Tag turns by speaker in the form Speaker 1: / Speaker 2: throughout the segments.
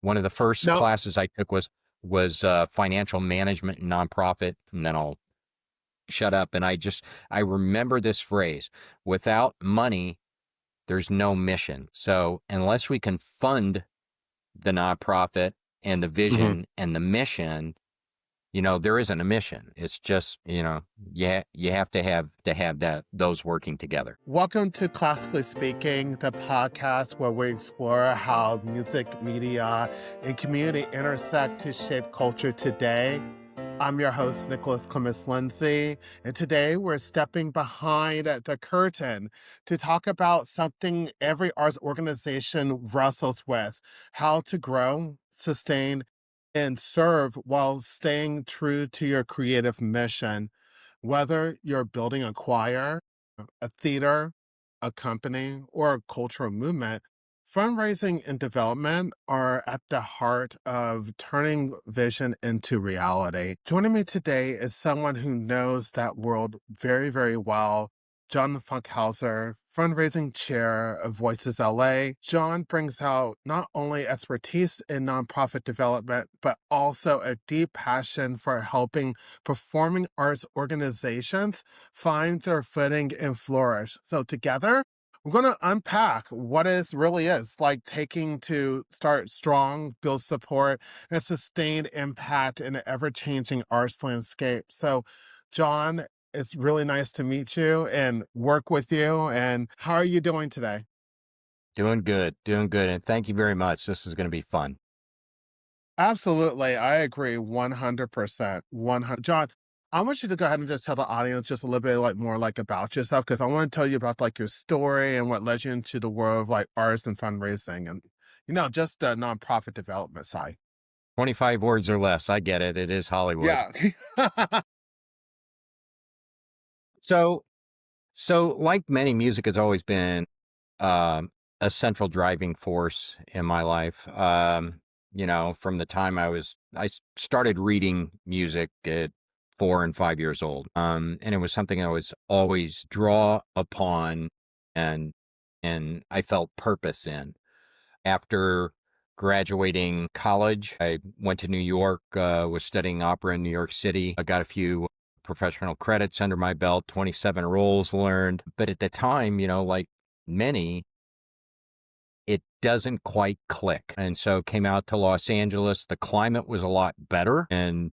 Speaker 1: One of the first
Speaker 2: No,
Speaker 1: classes I took was financial management and nonprofit, and then I'll shut up. And I remember this phrase: without money, there's no mission. So unless we can fund the nonprofit and the
Speaker 2: mhm.
Speaker 1: vision and the mission, there isn't a mission. It's just, you have to have those working together.
Speaker 2: Welcome to Classically Speaking, the podcast where we explore how music, media, and community intersect to shape culture today. I'm your host, Nicholas Clements-Lindsey, and today we're stepping behind the curtain to talk about something every arts organization wrestles with: how to grow, sustain, and serve while staying true to your creative mission. Whether you're building a choir, a theater, a company, or a cultural movement, fundraising and development are at the heart of turning vision into reality. Joining me today is someone who knows that world very, very well: John Funkhouser, Fundraising Chair of Voices LA. John brings out not only expertise in nonprofit development, but also a deep passion for helping performing arts organizations find their footing and flourish. So together, we're going to unpack what is really is like taking to start strong, build support, and sustained impact in an ever-changing arts landscape. So, John, it's really nice to meet you and work with you. And how are you doing today?
Speaker 1: Doing good, doing good. And thank you very much. This is going to be fun.
Speaker 2: Absolutely. I agree 100%. 100. John, I want you to go ahead and just tell the audience just a little bit more about yourself, because I want to tell you about your story and what led you into the world of arts and fundraising and just the nonprofit development side.
Speaker 1: 25 words or less. I get it. It is Hollywood.
Speaker 2: Yeah.
Speaker 1: So, so like many, music has always been um, a central driving force in my life. From the time started reading music at 4 and 5 years old. And it was something I was always draw upon and I felt purpose in. After graduating college, I went to New York, was studying opera in New York City. I got a few professional credits under my belt, 27 roles learned. But at the time, like many, it doesn't quite click. And so came out to Los Angeles. The climate was a lot better. And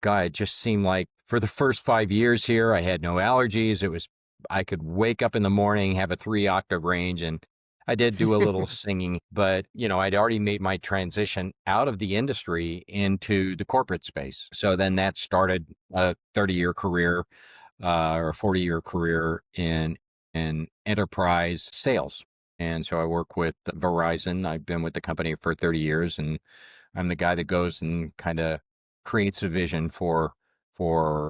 Speaker 1: God, it just seemed like for the first 5 years here, I had no allergies. I could wake up in the morning, have a 3 octave range, and I did do a little singing, but I'd already made my transition out of the industry into the corporate space. So then that started a 30-year career, or a 40-year career in enterprise sales. And so I work with Verizon. I've been with the company for 30 years, and I'm the guy that goes and kind of creates a vision for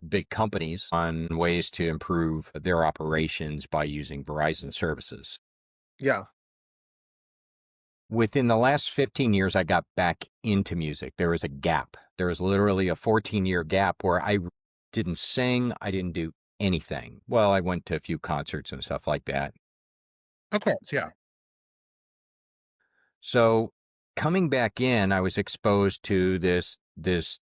Speaker 1: big companies on ways to improve their operations by using Verizon services.
Speaker 2: Yeah.
Speaker 1: Within the last 15 years, I got back into music. There was a gap. There was literally a 14-year gap where I didn't sing. I didn't do anything. Well, I went to a few concerts and stuff like that.
Speaker 2: Of course. Yeah.
Speaker 1: So coming back in, I was exposed to this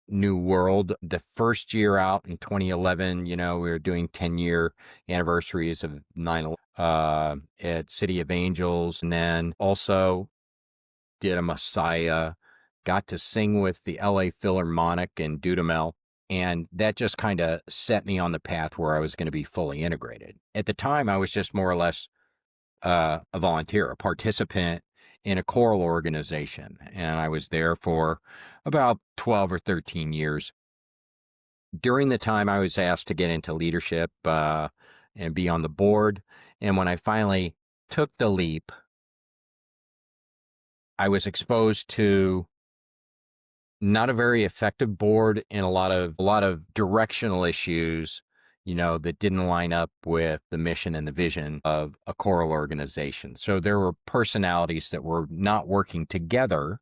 Speaker 1: new world. The first year out in 2011, we were doing 10-year anniversaries of 9/11 at City of Angels, and then also did a Messiah, got to sing with the LA Philharmonic in Dudamel. And that just kind of set me on the path where I was going to be fully integrated. At the time, I was just more or less a volunteer, a participant in a choral organization. And I was there for about 12 or 13 years. During the time, I was asked to get into leadership and be on the board. And when I finally took the leap, I was exposed to not a very effective board and a lot of directional issues, that didn't line up with the mission and the vision of a choral organization. So there were personalities that were not working together,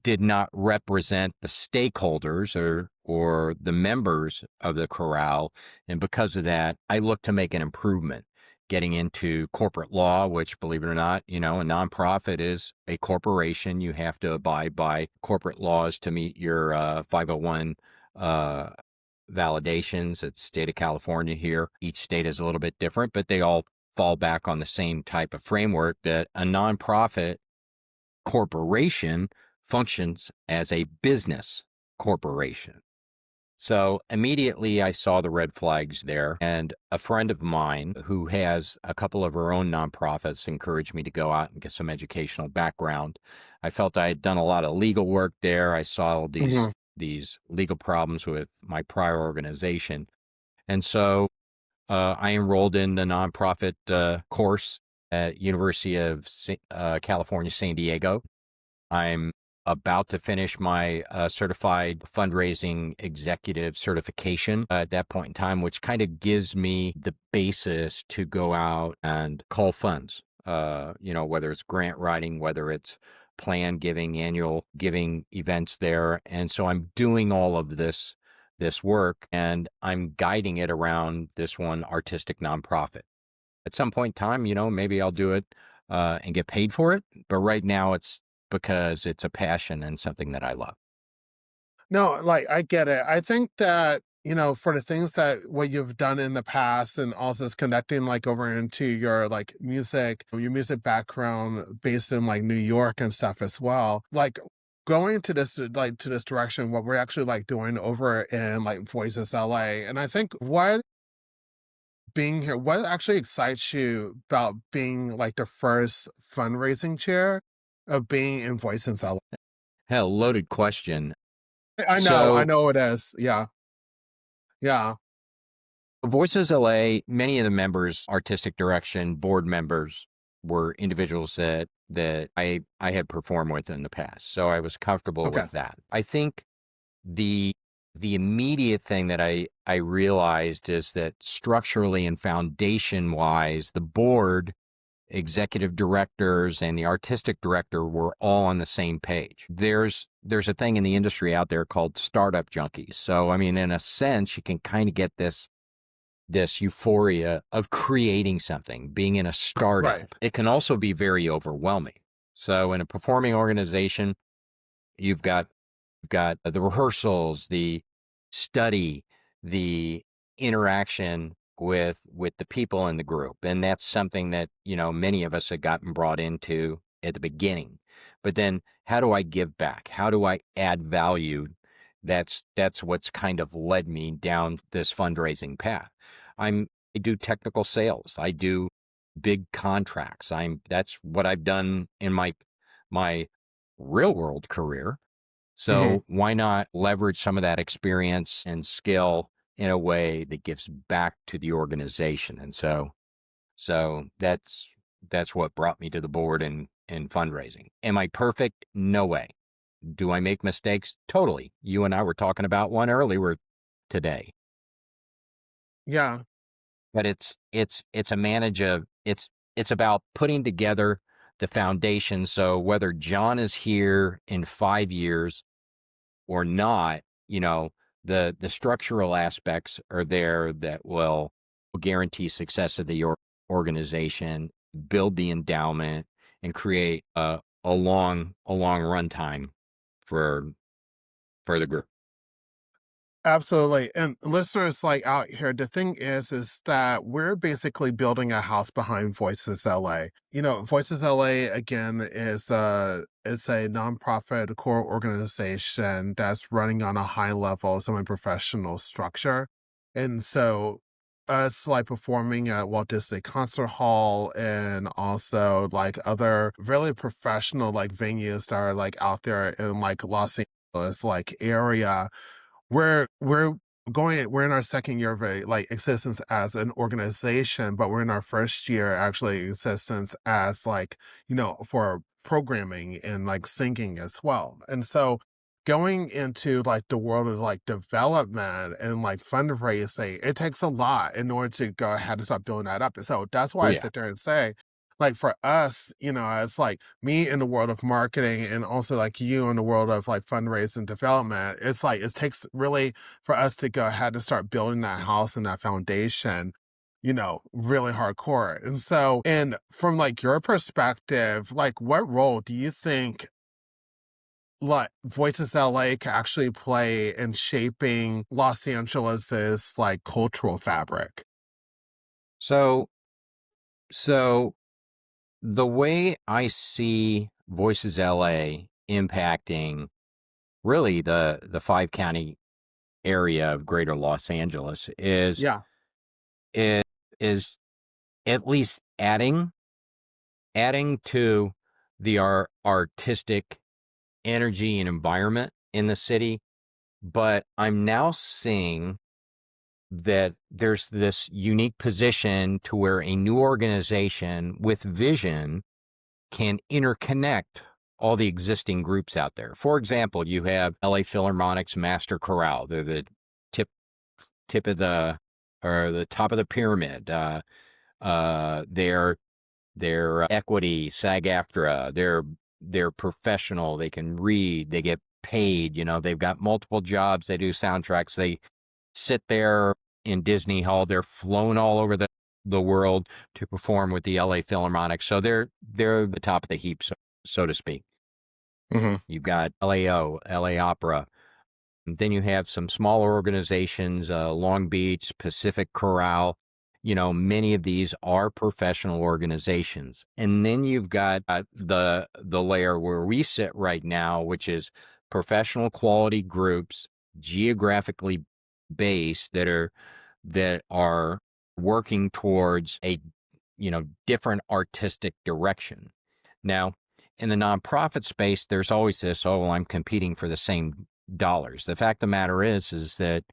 Speaker 1: did not represent the stakeholders or the members of the chorale. And because of that, I looked to make an improvement. getting into corporate law, which, believe it or not, a nonprofit is a corporation. You have to abide by corporate laws to meet your 501 validations. It's state of California here. Each state is a little bit different, but they all fall back on the same type of framework that a nonprofit corporation functions as a business corporation. So immediately I saw the red flags there, and a friend of mine who has a couple of her own nonprofits encouraged me to go out and get some educational background. I felt I had done a lot of legal work there. I saw
Speaker 2: Hmm.
Speaker 1: these legal problems with my prior organization. And so I enrolled in the nonprofit course at University of California, San Diego. I'm about to finish my certified fundraising executive certification at that point in time, which kind of gives me the basis to go out and call funds, whether it's grant writing, whether it's plan giving, annual giving events there. And so I'm doing all of this work, and I'm guiding it around this one artistic nonprofit. At some point in time, maybe I'll do it and get paid for it. But right now it's because it's a passion and something that I love.
Speaker 2: No, like I get it. I think that, for the things that what you've done in the past and also is connecting like over into your like your music background based in like New York and stuff as well. Like going to this direction, what we're actually like doing over in like Voices LA. And I think what being here, what actually excites you about being like the first fundraising chair of being in Voices LA?
Speaker 1: Hell, loaded question.
Speaker 2: I
Speaker 1: So
Speaker 2: know it is. Yeah. Yeah.
Speaker 1: Voices LA, many of the members, artistic direction, board members were individuals that I had performed with in the past. So I was comfortable
Speaker 2: Okay.
Speaker 1: with that. I think the the immediate thing that I realized is that structurally and foundation wise, the board, executive directors, and the artistic director were all on the same page. There's a thing in the industry out there called startup junkies. So I mean, in a sense, you can kind of get this euphoria of creating something, being in a
Speaker 2: Right.
Speaker 1: startup. It can also be very overwhelming. So in a performing organization, you've got the rehearsals, the study, the interaction with the people in the group. And that's something that, many of us had gotten brought into at the beginning. But then how do I give back? How do I add value? That's what's kind of led me down this fundraising path. I do technical sales. I do big contracts. That's what I've done in my real world career.
Speaker 2: Mhm.
Speaker 1: So why not leverage some of that experience and skill in a way that gives back to the organization? And so that's what brought me to the board in fundraising. Am I perfect? No way. Do I make mistakes? Totally. You and I were talking about one earlier today.
Speaker 2: Yeah.
Speaker 1: But it's a manage of it's about putting together the foundation. So whether John is here in 5 years or not, the structural aspects are there that will guarantee success of the organization, build the endowment, and create a long runtime for for the group.
Speaker 2: Absolutely. And listeners like out here, the thing is that we're basically building a house behind Voices LA. Voices LA again is a nonprofit core organization that's running on a high level semi-professional structure. And so us like performing at Walt Disney Concert Hall and also like other really professional like venues that are like out there in like Los Angeles like area, we're we're in our second year of a like existence as an organization, but we're in our first year actually existence as like, for programming and like singing as well. And so going into like the world of like development and like fundraising, it takes a lot in order to go ahead and start building that up. And so that's
Speaker 1: Oh
Speaker 2: why I
Speaker 1: yeah.
Speaker 2: sit there and say, like for us, as like me in the world of marketing and also like you in the world of like fundraising development, it's like it takes really for us to go ahead and start building that house and that foundation. really hardcore. And so, and from like your perspective, like what role do you think like Voices LA can actually play in shaping Los Angeles's like cultural fabric?
Speaker 1: So, so the way I see Voices LA impacting really the five county area of Greater Los Angeles
Speaker 2: Yeah.
Speaker 1: is is at least adding to the artistic energy and environment in the city. But I'm now seeing that there's this unique position to where a new organization with vision can interconnect all the existing groups out there. For example, you have LA Philharmonic's Master Chorale. They're the tip tip of the or the top of the pyramid. They're equity, SAG-AFTRA. They're professional. They can read. They get paid. They've got multiple jobs. They do soundtracks. They sit there in Disney Hall. They're flown all over the world to perform with the LA Philharmonic. So they're the top of the heap, so to speak.
Speaker 2: Hmm.
Speaker 1: You've got LAO, LA Opera. And then you have some smaller organizations, Long Beach, Pacific Chorale. Many of these are professional organizations. And then you've got the layer where we sit right now, which is professional quality groups, geographically based that are working towards a different artistic direction. Now, in the nonprofit space, there's always this, oh, well, I'm competing for the same dollars. The fact of the matter is that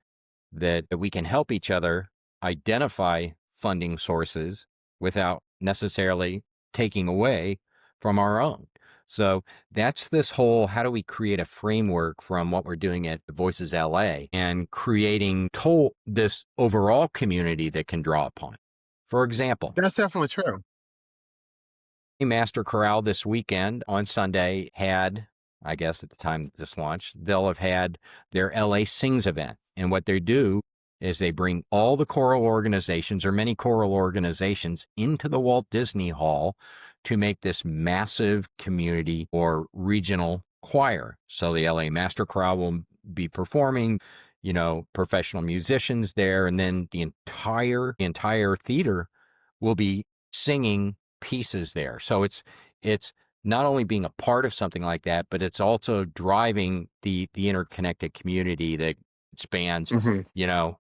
Speaker 1: we can help each other identify funding sources without necessarily taking away from our own. So that's this whole, how do we create a framework from what we're doing at Voices LA and creating this overall community that can draw upon. For example,
Speaker 2: That's definitely true.
Speaker 1: Master Chorale this weekend on Sunday had, I guess at the time this launched, they'll have had their LA Sings event. And what they do is they bring all the choral organizations or many choral organizations into the Walt Disney Hall to make this massive community or regional choir. So the LA Master Chorale will be performing, professional musicians there, and then the entire theater will be singing pieces there. So it's not only being a part of something like that, but it's also driving the interconnected community that spans,
Speaker 2: Hmm.
Speaker 1: you know,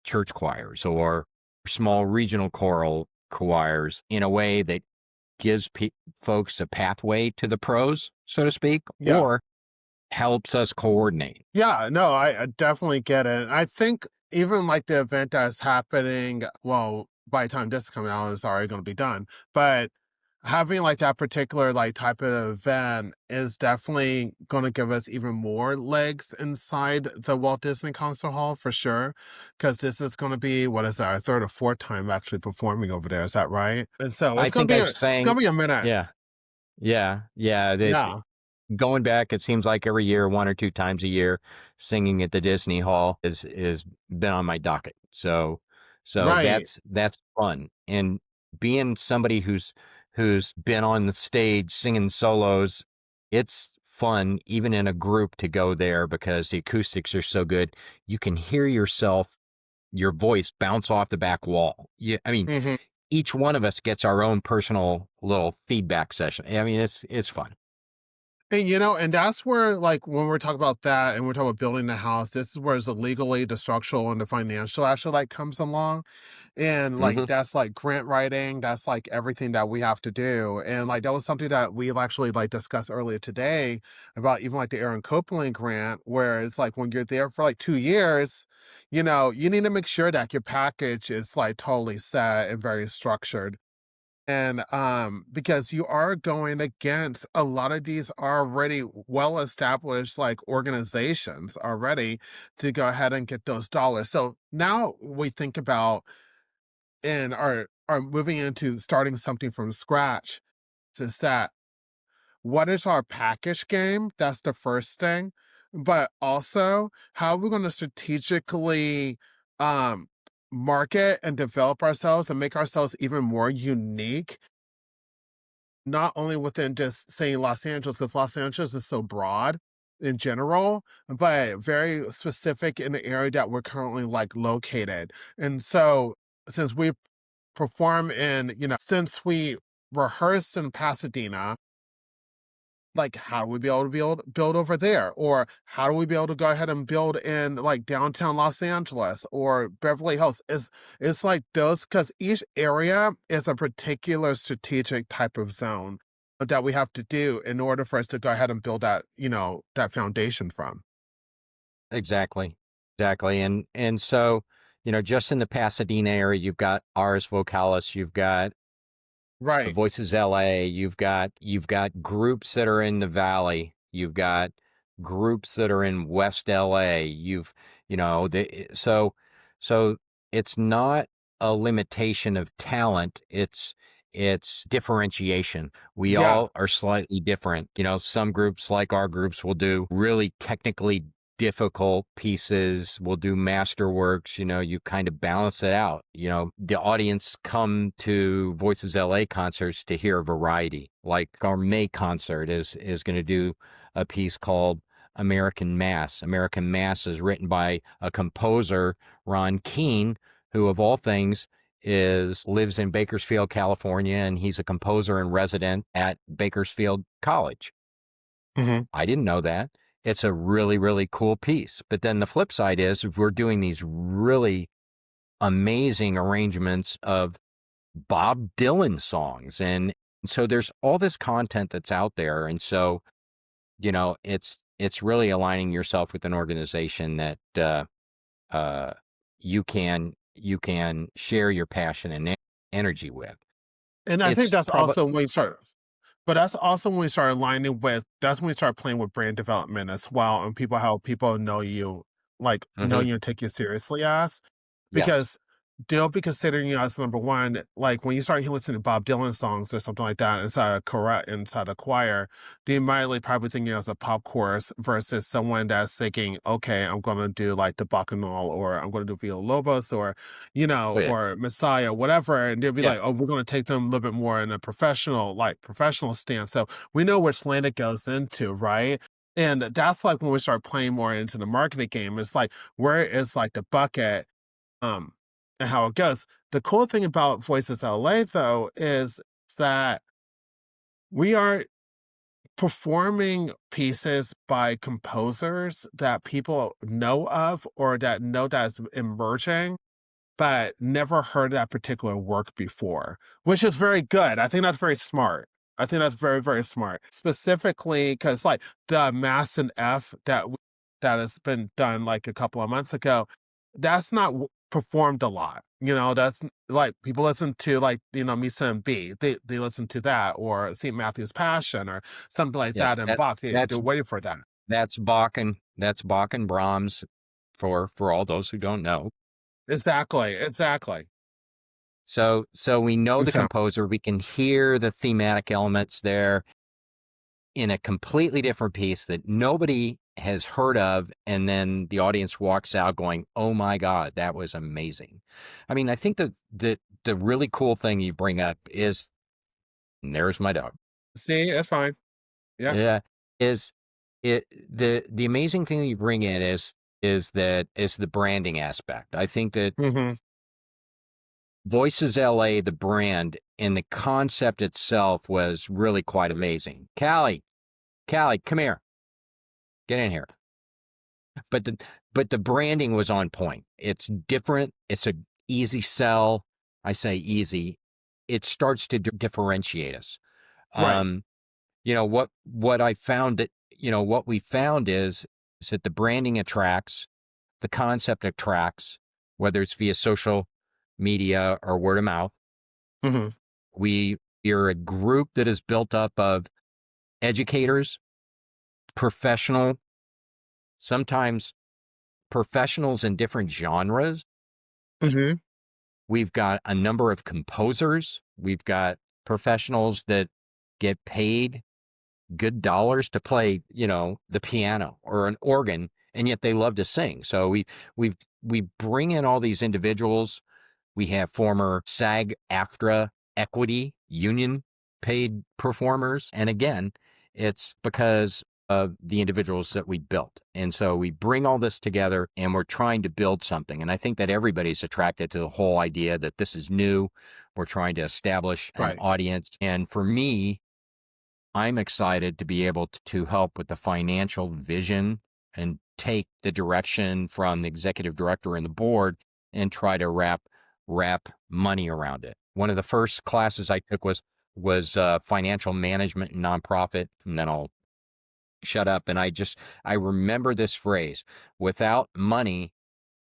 Speaker 1: church choirs or small regional choral choirs in a way that gives folks a pathway to the pros, so to speak,
Speaker 2: Yeah.
Speaker 1: or helps us coordinate.
Speaker 2: Yeah, no, I definitely get it. I think even like the event that's happening, well, by the time this is coming out, it's already going to be done. But having like that particular like type of event is definitely going to give us even more legs inside the Walt Disney Concert Hall for sure. Because this is going to be what is that, our third or fourth time actually performing over there? Is that right? And so
Speaker 1: I
Speaker 2: it's going
Speaker 1: think
Speaker 2: to be
Speaker 1: I've
Speaker 2: it's
Speaker 1: sang,
Speaker 2: going to be a minute.
Speaker 1: yeah, yeah.
Speaker 2: Yeah.
Speaker 1: Going back, it seems like every year, one or two times a year, singing at the Disney Hall is been on my docket. So
Speaker 2: Right.
Speaker 1: that's fun. And being somebody who's been on the stage singing solos, it's fun even in a group to go there because the acoustics are so good. You can hear your voice bounce off the back wall. I mean,
Speaker 2: Hmm.
Speaker 1: each one of us gets our own personal little feedback session. I mean, it's fun.
Speaker 2: And and that's where like when we're talking about that and we're talking about building the house, this is where the legally, the structural, and the financial actually like comes along. And like
Speaker 1: Hmm.
Speaker 2: that's like grant writing, that's like everything that we have to do. And like that was something that we've actually like discussed earlier today about even like the Aaron Copeland grant, where it's like when you're there for like 2 years, you need to make sure that your package is like totally set and very structured. And because you are going against a lot of these already well established like organizations already to go ahead and get those dollars. So now we think about and are moving into starting something from scratch is that what is our package game? That's the first thing. But also how are we going to strategically um market and develop ourselves and make ourselves even more unique, not only within just saying Los Angeles, because Los Angeles is so broad in general, but very specific in the area that we're currently like located. And so since we perform in, since we rehearse in Pasadena, like how do we be able to build over there, or how do we be able to go ahead and build in like downtown Los Angeles or Beverly Hills? It's like those, because each area is a particular strategic type of zone that we have to do in order for us to go ahead and build that, that foundation from.
Speaker 1: Exactly. Exactly. And so, just in the Pasadena area, you've got Ars Vocalis, you've got the
Speaker 2: Right.
Speaker 1: Voices LA, you've got groups that are in the Valley, you've got groups that are in West LA, so it's not a limitation of talent, it's differentiation. We
Speaker 2: Yeah.
Speaker 1: all are slightly different. Some groups like our groups will do really technically difficult pieces, we'll do masterworks. You kind of balance it out. The audience come to Voices LA concerts to hear a variety. Like our May concert is going to do a piece called American Mass. American Mass is written by a composer, Ron Keene, who of all things lives in Bakersfield, California, and he's a composer and resident at Bakersfield College.
Speaker 2: Hmm.
Speaker 1: I didn't know that. It's a really, really cool piece. But then the flip side is we're doing these really amazing arrangements of Bob Dylan songs. And so there's all this content that's out there. And so, it's really aligning yourself with an organization that uh, you can share your passion and energy with.
Speaker 2: And I think
Speaker 1: It's
Speaker 2: that's
Speaker 1: probably
Speaker 2: also when you start, but that's also when we start aligning with, that's when we start playing with brand development as well, and people, how people know you, like know
Speaker 1: Mhm.
Speaker 2: you and take you seriously as,
Speaker 1: Yes.
Speaker 2: because they'll be considering you as number one. Like when you start listening to Bob Dylan songs or something like that inside a choir, they immediately probably think you as a pop chorus versus someone that's thinking, okay, I'm gonna do like the Bacchanal, or I'm gonna do Villa Lobos, or
Speaker 1: Oh yeah.
Speaker 2: or Messiah, whatever. And they'll be
Speaker 1: Yeah.
Speaker 2: like, oh, we're gonna take them a little bit more in a professional stance. So we know which lane it goes into, right? And that's like when we start playing more into the marketing game. It's like, where is like the bucket, um, and how it goes. The cool thing about Voices LA though is that we are performing pieces by composers that people know of, or that know that's emerging, but never heard that particular work before, which is very good. I think that's very smart. I think that's very, very smart. Specifically, because like the Mass and F that has been done like a couple of months ago, that's not performed a lot. That's like people listen to like Misa and B. They listen to that, or St. Matthew's Passion or something like
Speaker 1: Yes.
Speaker 2: that. And
Speaker 1: That
Speaker 2: Bach, they're
Speaker 1: that's
Speaker 2: waiting for that.
Speaker 1: That's Bach and Brahms for all those who don't know.
Speaker 2: Exactly, exactly.
Speaker 1: So we know the
Speaker 2: So
Speaker 1: composer, we can hear the thematic elements there in a completely different piece that nobody has heard of, and then the audience walks out going, "Oh my God, that was amazing." I mean, I think that the really cool thing you bring up is, and there's my dog.
Speaker 2: see, it's fine. Yeah.
Speaker 1: Yeah, is the amazing thing that you bring in is the branding aspect. I think that
Speaker 2: Hmm.
Speaker 1: Voices LA, the brand and the concept itself was really quite amazing. Callie, come here, get in here. But the branding was on point. It's different. It's a easy sell. I say easy. It starts to differentiate us.
Speaker 2: Right.
Speaker 1: Um, what I found that what we found is that the branding attracts, the concept attracts, whether it's via social media or word of mouth.
Speaker 2: Hmm.
Speaker 1: We're a group that is built up of educators, professional, sometimes professionals in different genres.
Speaker 2: Hmm.
Speaker 1: We've got a number of composers. We've got professionals that get paid good dollars to play, the piano or an organ, and yet they love to sing. So we've we bring in all these individuals. We have former SAG-AFTRA equity union paid performers. And again, it's because of the individuals that we built. And so we bring all this together and we're trying to build something. And I think that everybody's attracted to the whole idea that this is new. We're trying to establish an
Speaker 2: Right.
Speaker 1: audience. And for me, I'm excited to be able to help with the financial vision and take the direction from the executive director and the board and try to wrap money around it. One of the first classes I took was financial management and nonprofit, and then I'll shut up. And I remember this phrase: without money,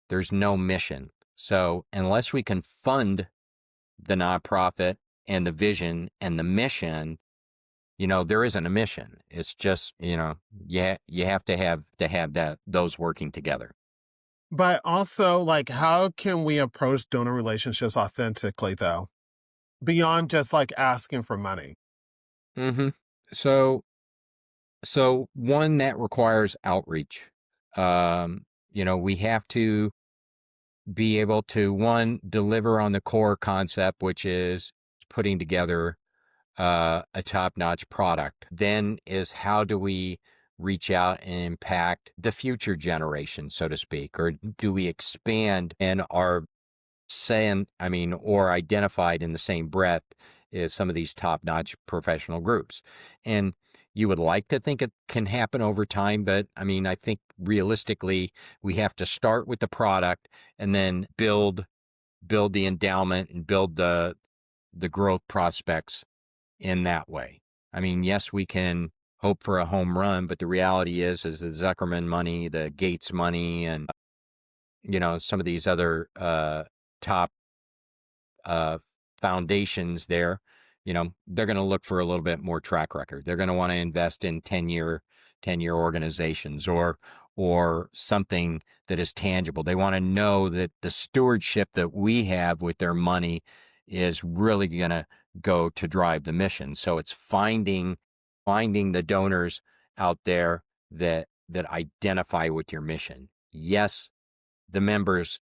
Speaker 1: there's no mission. So unless we can fund the nonprofit and the vision and the mission, there isn't a mission. It's just, you have to have those working together.
Speaker 2: But also, like, how can we approach donor relationships authentically, though, beyond just like asking for money?
Speaker 1: hmm So, one that requires outreach. We have to be able to, one, deliver on the core concept, which is putting together a top-notch product. Then is, how do we reach out and impact the future generation, so to speak, or do we expand and are saying, or identified in the same breath as some of these top-notch professional groups? And you would like to think it can happen over time, but I think realistically, we have to start with the product and then build the endowment and build the growth prospects in that way. Yes, we can hope for a home run, but the reality is the Zuckerman money, the Gates money, and some of these other top uh, foundations there, they're going to look for a little bit more track record. They're going to want to invest in 10-year organizations or something that is tangible. They want to know that the stewardship that we have with their money is really going to go to drive the mission. So it's finding the donors out there that identify with your mission. Yes, the members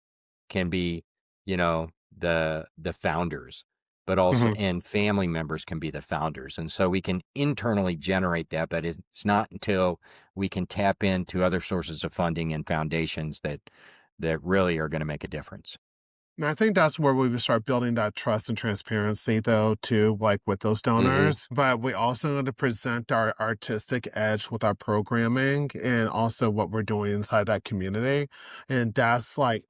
Speaker 1: can be, the founders, but also,
Speaker 2: Mhm.
Speaker 1: and family members can be the founders. And so we can internally generate that, but it's not until we can tap into other sources of funding and foundations that really are going to make a difference.
Speaker 2: And I think that's where we would start building that trust and transparency, though, too, like with those
Speaker 1: hmm
Speaker 2: donors. But we also need to present our artistic edge with our programming and also what we're doing inside that community. And that's going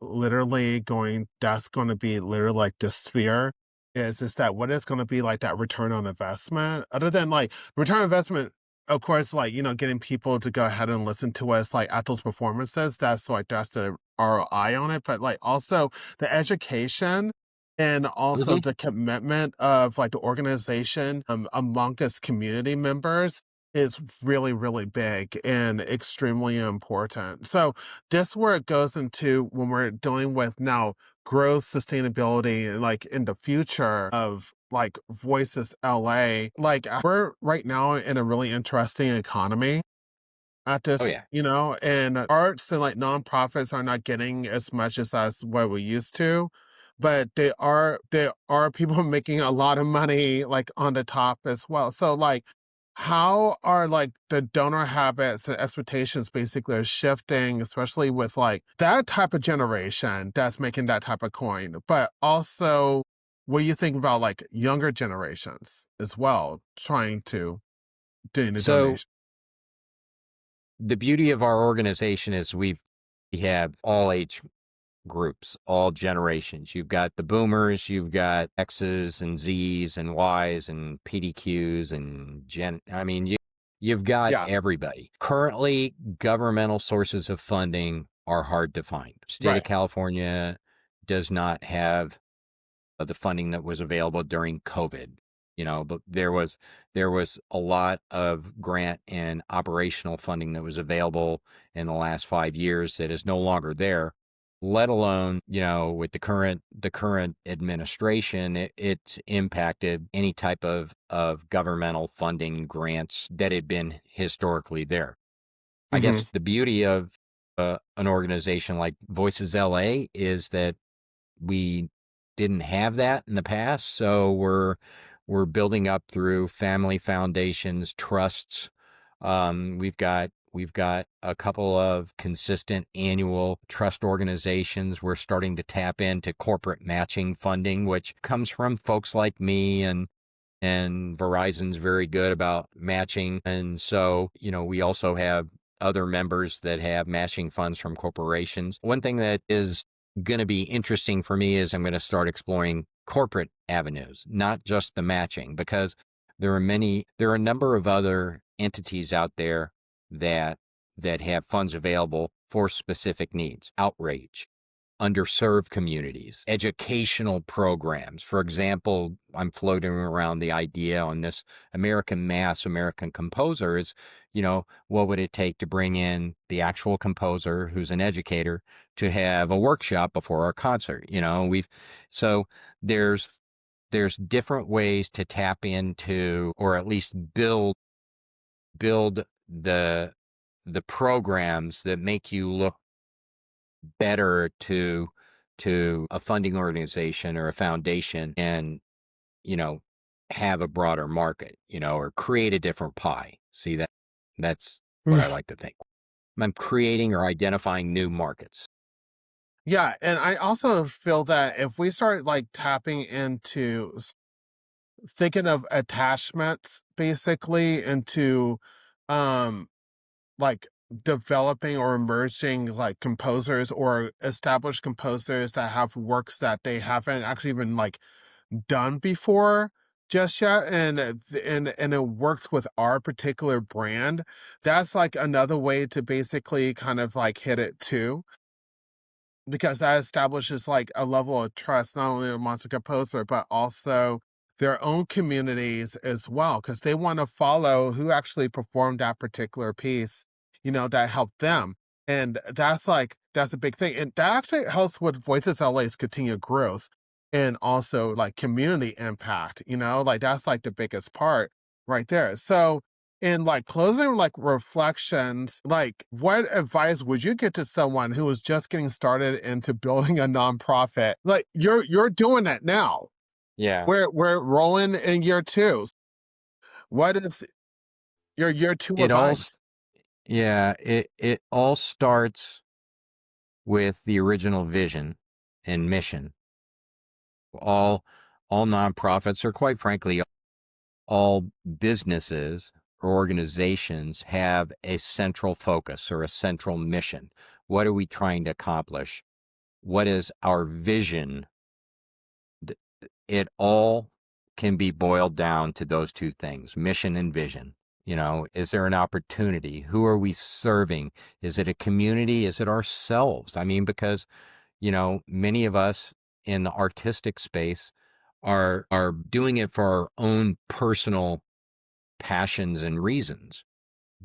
Speaker 2: to be literally like the sphere is that what is going to be like that return on investment, other than like return on investment. Of course, like, getting people to go ahead and listen to us like at those performances, that's the ROI on it. But like also the education and also
Speaker 1: hmm
Speaker 2: the commitment of like the organization among us community members is really, really big and extremely important. So this where it goes into when we're dealing with now growth, sustainability, and like in the future of like Voices LA, like we're right now in a really interesting economy at
Speaker 1: Oh
Speaker 2: this,
Speaker 1: yeah.
Speaker 2: and arts and like nonprofits are not getting as much as what we used to, but there are people making a lot of money like on the top as well. So like how are like the donor habits and expectations basically are shifting, especially with like that type of generation that's making that type of coin, but also what you think about like younger generations as well, trying to doing the
Speaker 1: So
Speaker 2: donation.
Speaker 1: the beauty of our organization is we have all age groups, all generations. You've got the boomers, you've got X's and Z's and Y's and PDQs and you've got
Speaker 2: Yeah,
Speaker 1: everybody. Currently, governmental sources of funding are hard to find. State of
Speaker 2: right.
Speaker 1: California does not have the funding that was available during COVID. But there was a lot of grant and operational funding that was available in the last 5 years that is no longer there. Let alone, with the current administration, it's impacted any type of governmental funding grants that had been historically there. I
Speaker 2: Mhm.
Speaker 1: guess the beauty of an organization like Voices LA is that we didn't have that in the past, so we're building up through family foundations, trusts. We've got a couple of consistent annual trust organizations. We're starting to tap into corporate matching funding, which comes from folks like me, and Verizon's very good about matching. And so, we also have other members that have matching funds from corporations. One thing that is going to be interesting for me is I'm going to start exploring corporate avenues, not just the matching, because there are a number of other entities out there that have funds available for specific needs: outreach, underserved communities, educational programs. For example, I'm floating around the idea on this American composer is, what would it take to bring in the actual composer who's an educator to have a workshop before our concert? So there's different ways to tap into, or at least build the programs that make you look better to a funding organization or a foundation, and you know have a broader market, or create a different pie. See, that's what I like to think. I'm creating or identifying new markets.
Speaker 2: Yeah, and I also feel that if we start like tapping into thinking of attachments basically into um like developing or emerging like composers or established composers that have works that they haven't actually even like done before just yet, and it works with our particular brand, that's like another way to basically kind of like hit it too, because that establishes like a level of trust not only amongst the composer but also their own communities as well, because they want to follow who actually performed that particular piece, that helped them. And that's a big thing, and that actually helps with Voices LA's continued growth and also like community impact, like that's like the biggest part right there. So in like closing like reflections, like what advice would you give to someone who is just getting started into building a nonprofit? Like you're doing it now.
Speaker 1: Yeah,
Speaker 2: We're rolling in year two. What is your year two
Speaker 1: it all
Speaker 2: advice?
Speaker 1: s- yeah, it all starts with the original vision and mission. All all nonprofits, or quite frankly all businesses or organizations, have a central focus or a central mission. What are we trying to accomplish? What is our vision? It all can be boiled down to those two things: mission and vision. Is there an opportunity? Who are we serving? Is it a community? Is it ourselves? I mean, because, many of us in the artistic space are doing it for our own personal passions and reasons.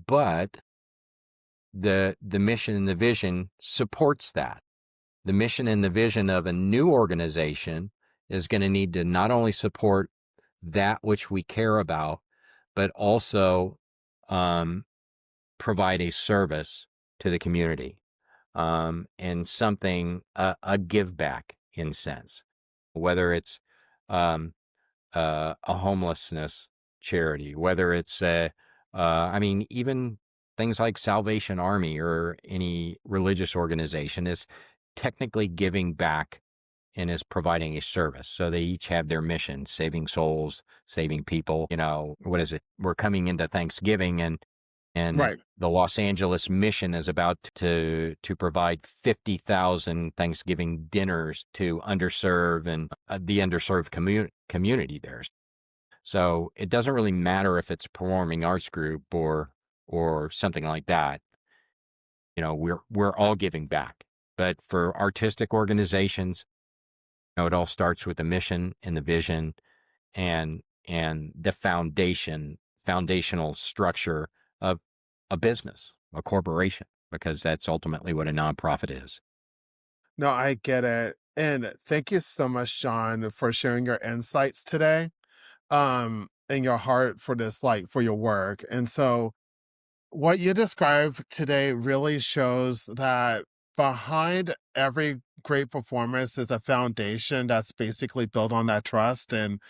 Speaker 1: But the mission and the vision supports that. The mission and the vision of a new organization is going to need to not only support that which we care about, but also um, provide a service to the community, and something, a give back in sense, whether it's um, a homelessness charity, whether it's I mean, even things like Salvation Army or any religious organization is technically giving back and is providing a service. So they each have their mission: saving souls, saving people. What is it? We're coming into Thanksgiving, and
Speaker 2: Right.
Speaker 1: the Los Angeles mission is about to provide 50,000 Thanksgiving dinners to underserved and the underserved community there. So it doesn't really matter if it's a performing arts group or something like that. We're all giving back. But for artistic organizations, it all starts with the mission and the vision, and the foundational structure of a business, a corporation, because that's ultimately what a nonprofit is.
Speaker 2: No, I get it. And thank you so much, John, for sharing your insights today. And your heart for this, like for your work. And so What you described today really shows that behind every great performance is a foundation that's basically built on that trust and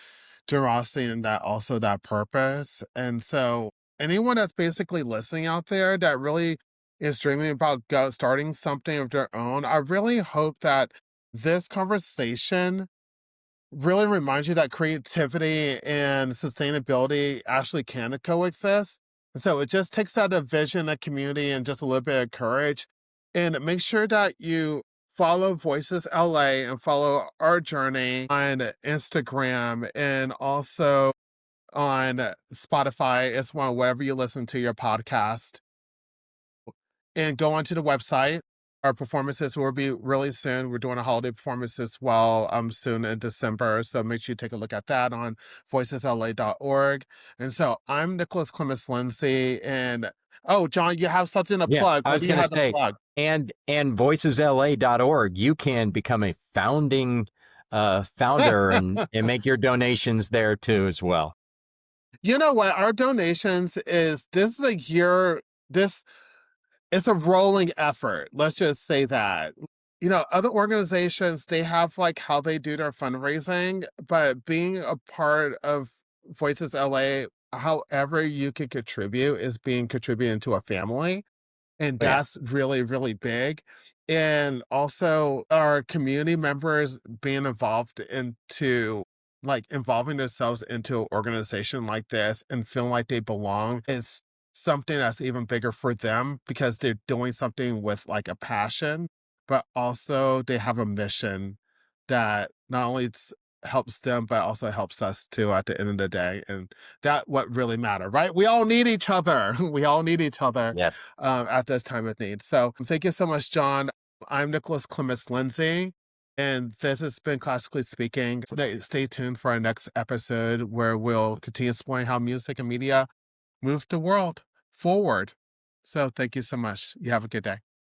Speaker 2: generosity and that also that purpose. And so anyone that's basically listening out there that really is dreaming about starting something of their own, I really hope that this conversation really reminds you that creativity and sustainability actually can coexist. So it just takes out a vision, a community, and just a little bit of courage. And make sure that you follow Voices LA and follow our journey on Instagram and also on Spotify as well, wherever you listen to your podcast, and go onto the website. Our performances will be really soon. We're doing a holiday performance as well soon in December. So make sure you take a look at that on voicesla.org. And so I'm Nicholas Clements-Lindsey. And oh, John, you have something to
Speaker 1: Yeah,
Speaker 2: plug.
Speaker 1: I
Speaker 2: What
Speaker 1: was
Speaker 2: do you
Speaker 1: going to
Speaker 2: have to
Speaker 1: say,
Speaker 2: plug?
Speaker 1: and voicesla.org, you can become a founding founder and make your donations there too as well.
Speaker 2: You know what? Our donations this is a year, this it's a rolling effort. Let's just say that. You know, other organizations, they have like how they do their fundraising, but being a part of Voices LA, however you can contribute is being contributing to a family. And
Speaker 1: Oh, yeah.
Speaker 2: that's really, really big. And also our community members being involved into like involving themselves into an organization like this and feeling like they belong is something that's even bigger for them because they're doing something with like a passion, but also they have a mission that not only helps them, but also helps us too at the end of the day. And that what really matter, right? We all need each other. We all need each other
Speaker 1: Yes.
Speaker 2: at this time of need. So thank you so much, John. I'm Nicholas Clements-Lindsey, and this has been Classically Speaking. Stay tuned for our next episode where we'll continue exploring how music and media moves the world forward. So thank you so much. You have a good day.